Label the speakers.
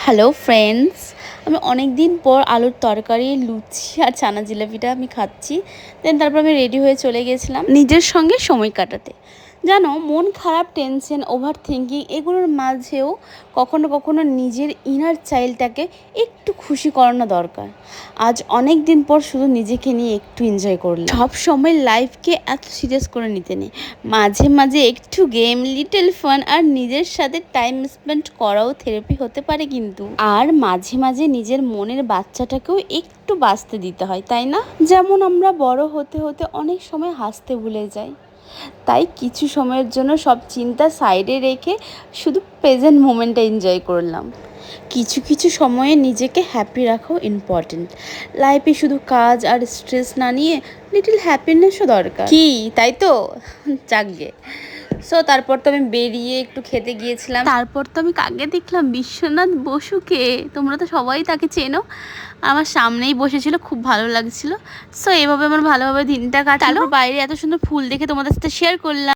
Speaker 1: Hello friends, আমি অনেক দিন পর আলুর তরকারি, লুচি আর ছানা জিলাপিটা আমি খাচ্ছি। তারপর আমি রেডি হয়ে চলে গেছিলাম নিজের সঙ্গে সময় কাটাতে। জানো, মন খারাপ, টেনশন, ওভার থিঙ্কিং এগুলোর মাঝেও কখনো কখনো নিজের ইনার চাইল্ডটাকে একটু খুশি করানো দরকার। আজ অনেক দিন পর শুধু নিজেকে নিয়ে একটু এনজয় করলাম। সব সময় লাইফকে এত সিরিয়াস করে নিতে নেই, মাঝে মাঝে একটু গেম, লিটল ফান আর নিজের সাথে টাইম স্পেন্ড করাও থেরাপি হতে পারে কিন্তু। আর মাঝে মাঝে নিজের মনের বাচ্চাটাকেও একটু বাঁচতে দিতে হয়, তাই না? যেমন আমরা বড় হতে হতে অনেক সময় হাসতে ভুলে যাই, তাই কিছু সময়ের জন্য সব চিন্তা সাইডে রেখে শুধু প্রেজেন্ট মোমেন্টটা এনজয় করলাম। কিছু কিছু সময়ে নিজেকে হ্যাপি রাখাও ইম্পর্টেন্ট। লাইফে শুধু কাজ আর স্ট্রেস না নিয়ে লিটল হ্যাপিনেসও দরকার, কি তাই তো? যাকগে। তারপর তো আমি বেরিয়ে একটু খেতে গিয়েছিলাম। তারপর তো আমি কাকে দেখলাম, বিশ্বনাথ বসুকে। তোমরা তো সবাই তাকে চেনো, আমার সামনেই বসেছিল, খুব ভালো লাগছিল। এভাবে আমার ভালোভাবে দিনটা কাটলো। তারপর বাইরে এত সুন্দর ফুল দেখে তোমাদের সাথে শেয়ার করলাম।